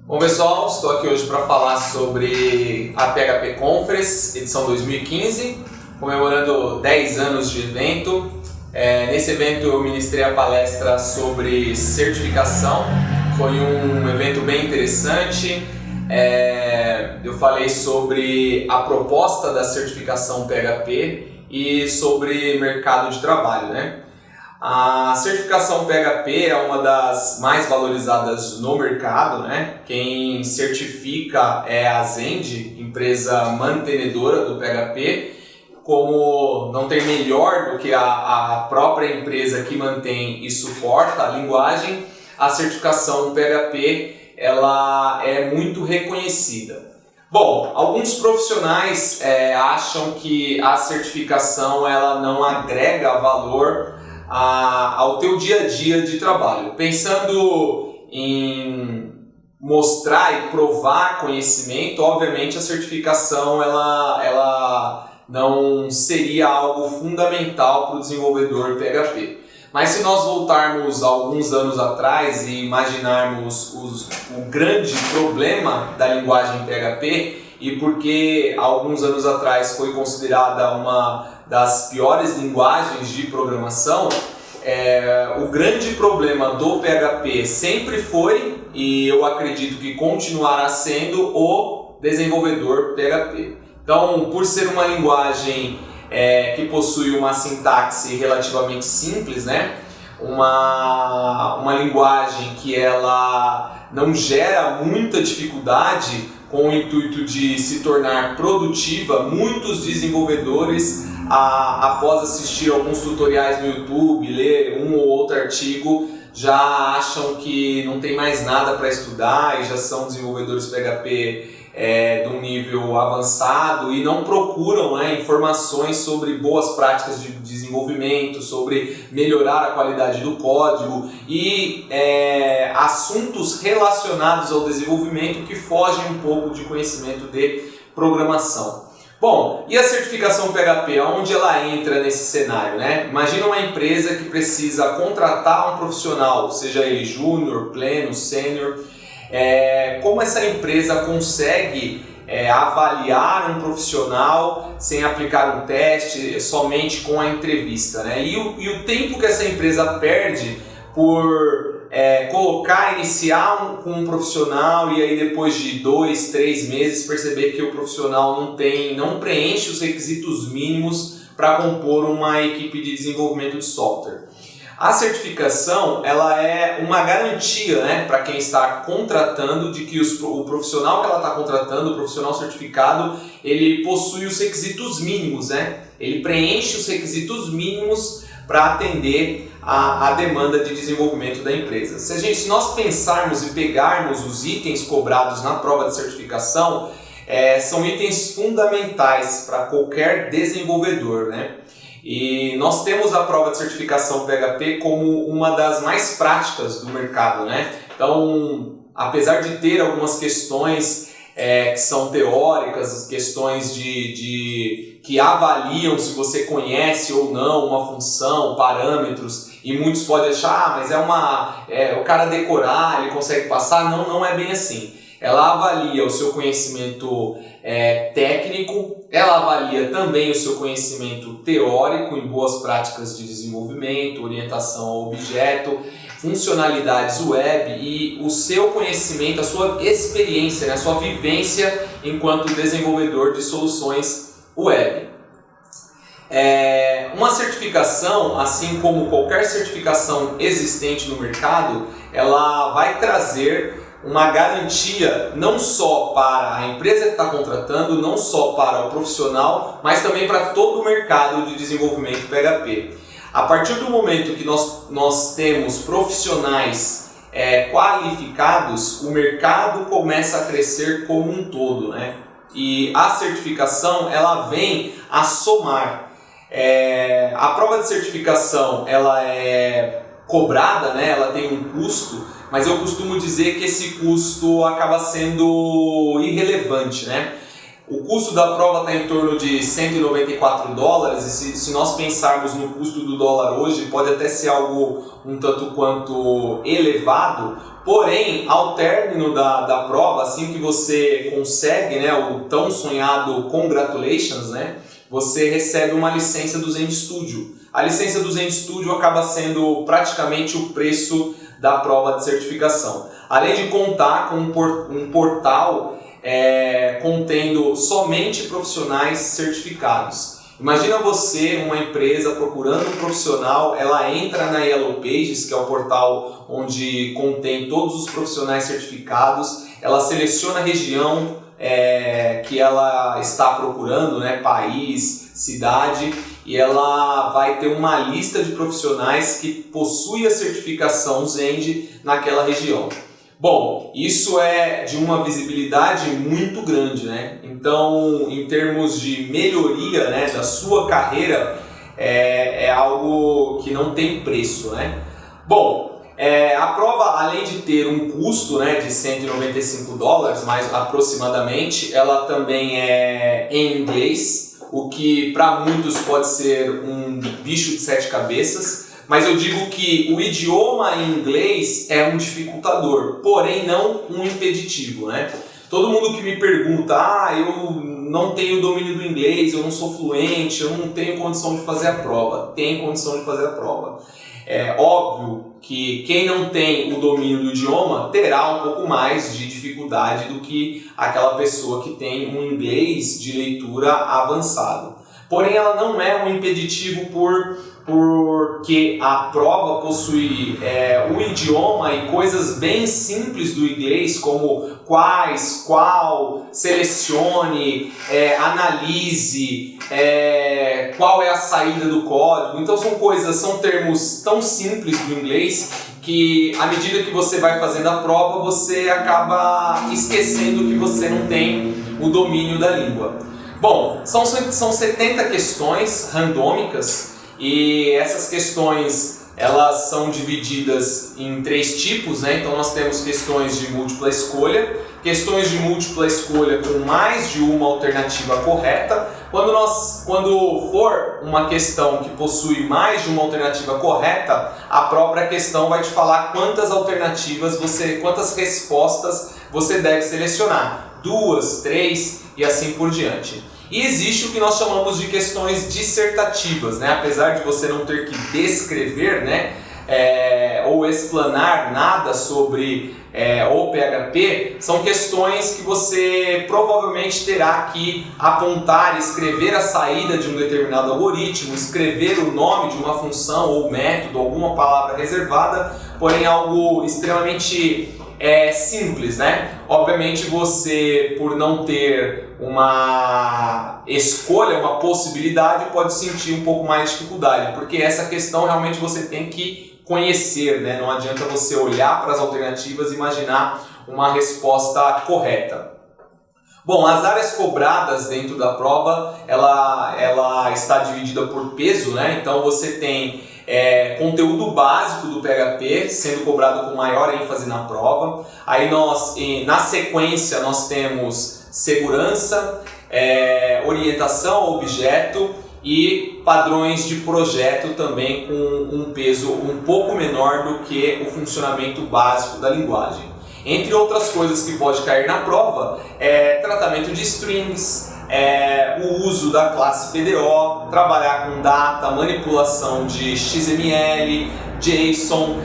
Bom pessoal, estou aqui hoje para falar sobre a PHP Conference, edição 2015, comemorando 10 anos de evento. Nesse evento eu ministrei a palestra sobre certificação, foi um evento bem interessante. Eu falei sobre a proposta da certificação PHP e sobre mercado de trabalho, né? A certificação PHP é uma das mais valorizadas no mercado, né? Quem certifica é a Zend, empresa mantenedora do PHP. Como não tem melhor do que a própria empresa que mantém e suporta a linguagem, a certificação PHP ela é muito reconhecida. Bom, alguns profissionais acham que a certificação ela não agrega valor ao teu dia a dia de trabalho. Pensando em mostrar e provar conhecimento, obviamente a certificação ela não seria algo fundamental para o desenvolvedor PHP. Mas se nós voltarmos alguns anos atrás e imaginarmos o grande problema da linguagem PHP e porque alguns anos atrás foi considerada uma das piores linguagens de programação, o grande problema do PHP sempre foi, e eu acredito que continuará sendo, o desenvolvedor PHP. Então, por ser uma linguagem que possui uma sintaxe relativamente simples, né? Uma linguagem que ela não gera muita dificuldade com o intuito de se tornar produtiva, muitos desenvolvedores, após assistir alguns tutoriais no YouTube, ler um ou outro artigo, já acham que não tem mais nada para estudar e já são desenvolvedores PHP de um nível avançado e não procuram informações sobre boas práticas de desenvolvimento, sobre melhorar a qualidade do código e assuntos relacionados ao desenvolvimento que fogem um pouco de conhecimento de programação. Bom, e a certificação PHP, onde ela entra nesse cenário, né? Imagina uma empresa que precisa contratar um profissional, seja ele júnior, pleno, sênior. Como essa empresa consegue avaliar um profissional sem aplicar um teste, somente com a entrevista, né? E o tempo que essa empresa perde por iniciar com um profissional e aí depois de 2, 3 meses perceber que o profissional não preenche os requisitos mínimos para compor uma equipe de desenvolvimento de software. A certificação ela é uma garantia, né, para quem está contratando de que o profissional que ela está contratando, o profissional certificado, ele possui os requisitos mínimos, né? Ele preenche os requisitos mínimos para atender a demanda de desenvolvimento da empresa. Se nós pensarmos e pegarmos os itens cobrados na prova de certificação, são itens fundamentais para qualquer desenvolvedor, né? E nós temos a prova de certificação PHP como uma das mais práticas do mercado, né? Então, apesar de ter algumas questões que são teóricas, questões que avaliam se você conhece ou não uma função, parâmetros, e muitos podem achar, mas o cara decorar, ele consegue passar. Não é bem assim. Ela avalia o seu conhecimento técnico, ela avalia também o seu conhecimento teórico em boas práticas de desenvolvimento, orientação ao objeto, funcionalidades web e o seu conhecimento, a sua experiência, a sua vivência enquanto desenvolvedor de soluções web. Uma certificação, assim como qualquer certificação existente no mercado, ela vai trazer uma garantia não só para a empresa que está contratando, não só para o profissional, mas também para todo o mercado de desenvolvimento PHP. A partir do momento que nós temos profissionais qualificados, o mercado começa a crescer como um todo, né? E a certificação ela vem a somar. A prova de certificação ela é cobrada, né? Ela tem um custo, mas eu costumo dizer que esse custo acaba sendo irrelevante, né? O custo da prova está em torno de $194, e se nós pensarmos no custo do dólar hoje, pode até ser algo um tanto quanto elevado, porém, ao término da prova, assim que você consegue, né, o tão sonhado Congratulations, né, você recebe uma licença do ZenStudio. A licença do ZenStudio acaba sendo praticamente o preço da prova de certificação. Além de contar com um portal contendo somente profissionais certificados. Imagina você, uma empresa, procurando um profissional, ela entra na Yellow Pages, que é o portal onde contém todos os profissionais certificados, ela seleciona a região que ela está procurando, né, país, cidade, e ela vai ter uma lista de profissionais que possuem a certificação Zend naquela região. Bom, isso é de uma visibilidade muito grande, né? Então, em termos de melhoria, né, da sua carreira, é algo que não tem preço, né? Bom, a prova, além de ter um custo, né, de $195, mais aproximadamente, ela também é em inglês, o que para muitos pode ser um bicho de 7 cabeças. Mas eu digo que o idioma em inglês é um dificultador, porém não um impeditivo, né? Todo mundo que me pergunta, eu não tenho domínio do inglês, eu não sou fluente, eu não tenho condição de fazer a prova. Tem condição de fazer a prova. É óbvio que quem não tem o domínio do idioma terá um pouco mais de dificuldade do que aquela pessoa que tem um inglês de leitura avançado. Porém, ela não é um impeditivo porque a prova possui o idioma e coisas bem simples do inglês, como quais, qual, selecione, analise, qual é a saída do código. Então são termos tão simples do inglês que à medida que você vai fazendo a prova, você acaba esquecendo que você não tem o domínio da língua. Bom, são 70 questões randômicas e essas questões elas são divididas em 3 tipos, né? Então nós temos questões de múltipla escolha, questões de múltipla escolha com mais de uma alternativa correta. Quando for uma questão que possui mais de uma alternativa correta, a própria questão vai te falar quantas respostas você deve selecionar. 2, 3 e assim por diante. E existe o que nós chamamos de questões dissertativas, né? Apesar de você não ter que descrever, né, ou explanar nada sobre o PHP, são questões que você provavelmente terá que apontar, escrever a saída de um determinado algoritmo, escrever o nome de uma função ou método, alguma palavra reservada, porém algo extremamente simples, né? Obviamente você, por não ter uma escolha, uma possibilidade, pode sentir um pouco mais de dificuldade, porque essa questão realmente você tem que conhecer, né? Não adianta você olhar para as alternativas e imaginar uma resposta correta. Bom, as áreas cobradas dentro da prova, ela está dividida por peso, né? Então você tem conteúdo básico do PHP sendo cobrado com maior ênfase na prova. Aí na sequência nós temos segurança, orientação ao objeto e padrões de projeto também com um peso um pouco menor do que o funcionamento básico da linguagem. Entre outras coisas que pode cair na prova tratamento de strings, o uso da classe PDO, trabalhar com data, manipulação de XML, JSON,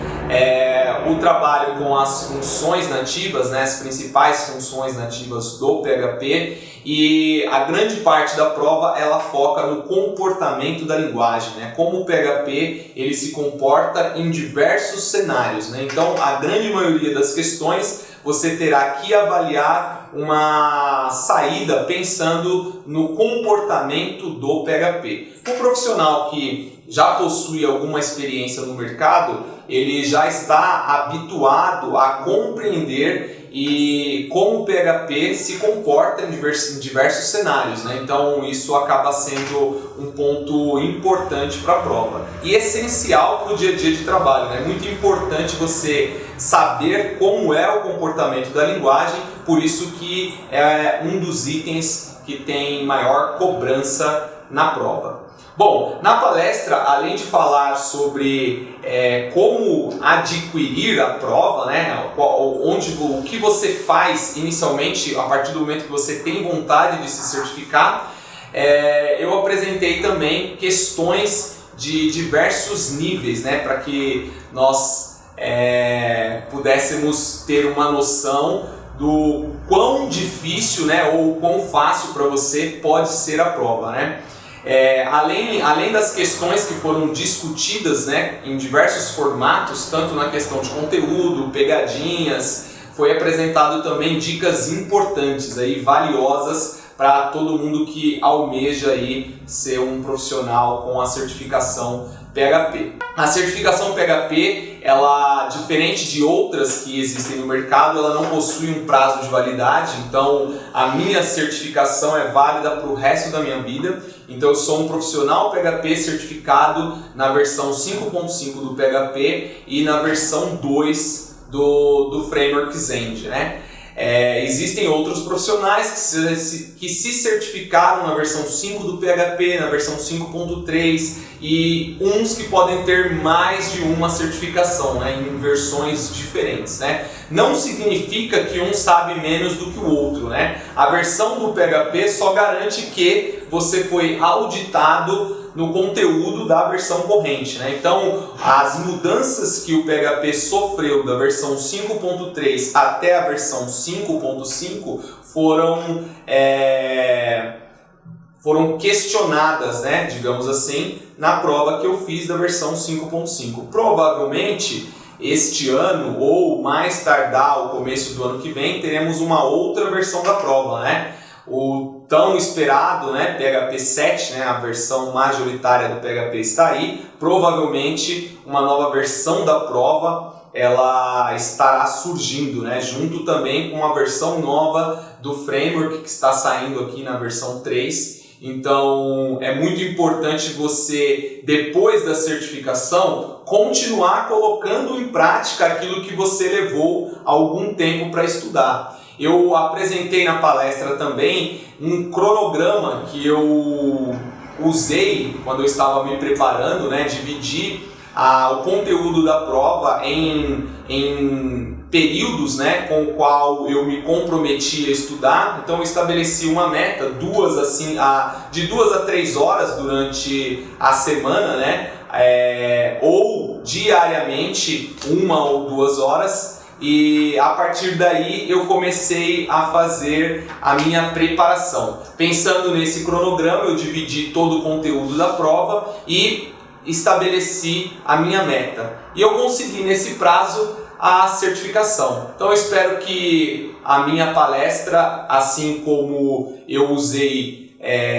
o trabalho com as funções nativas, né, as principais funções nativas do PHP, e a grande parte da prova ela foca no comportamento da linguagem, né, como o PHP ele se comporta em diversos cenários, né? Então a grande maioria das questões você terá que avaliar uma saída pensando no comportamento do PHP. Um profissional que já possui alguma experiência no mercado, ele já está habituado a compreender como o PHP se comporta em diversos cenários, né? Então isso acaba sendo um ponto importante para a prova e essencial para o dia a dia de trabalho, né? Muito importante você saber como é o comportamento da linguagem, por isso que é um dos itens que tem maior cobrança na prova. Bom, na palestra, além de falar sobre como adquirir a prova, né, o que você faz inicialmente a partir do momento que você tem vontade de se certificar, eu apresentei também questões de diversos níveis, né, para que nós pudéssemos ter uma noção do quão difícil, né, ou quão fácil para você pode ser a prova, né? Além das questões que foram discutidas, né, em diversos formatos, tanto na questão de conteúdo, pegadinhas, foi apresentado também dicas importantes, aí, valiosas para todo mundo que almeja aí ser um profissional com a certificação PHP. A certificação PHP, ela, diferente de outras que existem no mercado, ela não possui um prazo de validade, então a minha certificação é válida para o resto da minha vida. Então eu sou um profissional PHP certificado na versão 5.5 do PHP e na versão 2 do framework Zend, né? Existem outros profissionais que se certificaram na versão 5 do PHP, na versão 5.3 e uns que podem ter mais de uma certificação, né, em versões diferentes, né? Não significa que um sabe menos do que o outro, né? A versão do PHP só garante que você foi auditado no conteúdo da versão corrente, né? Então, as mudanças que o PHP sofreu da versão 5.3 até a versão 5.5 foram questionadas, né, digamos assim, na prova que eu fiz da versão 5.5. Provavelmente, este ano, ou mais tardar o começo do ano que vem, teremos uma outra versão da prova, né? O tão esperado, né, PHP 7, né, a versão majoritária do PHP está aí. Provavelmente uma nova versão da prova ela estará surgindo, né, junto também com uma versão nova do framework que está saindo aqui na versão 3. Então é muito importante você, depois da certificação, continuar colocando em prática aquilo que você levou algum tempo para estudar. Eu apresentei na palestra também um cronograma que eu usei quando eu estava me preparando, né? Dividi o conteúdo da prova em períodos, né, com o qual eu me comprometi a estudar. Então eu estabeleci uma meta, de 2 a 3 horas durante a semana, né? Ou diariamente 1 ou 2 horas. E a partir daí eu comecei a fazer a minha preparação. Pensando nesse cronograma, eu dividi todo o conteúdo da prova e estabeleci a minha meta. E eu consegui nesse prazo a certificação. Então eu espero que a minha palestra, assim como eu usei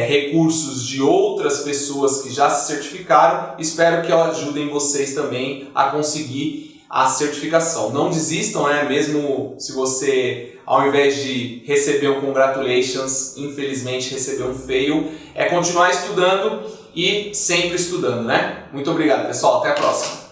recursos de outras pessoas que já se certificaram, espero que elas ajudem vocês também a conseguir a certificação. Não desistam, né? Mesmo se você, ao invés de receber um congratulations, infelizmente recebeu um fail, continuar estudando e sempre estudando, né? Muito obrigado, pessoal. Até a próxima.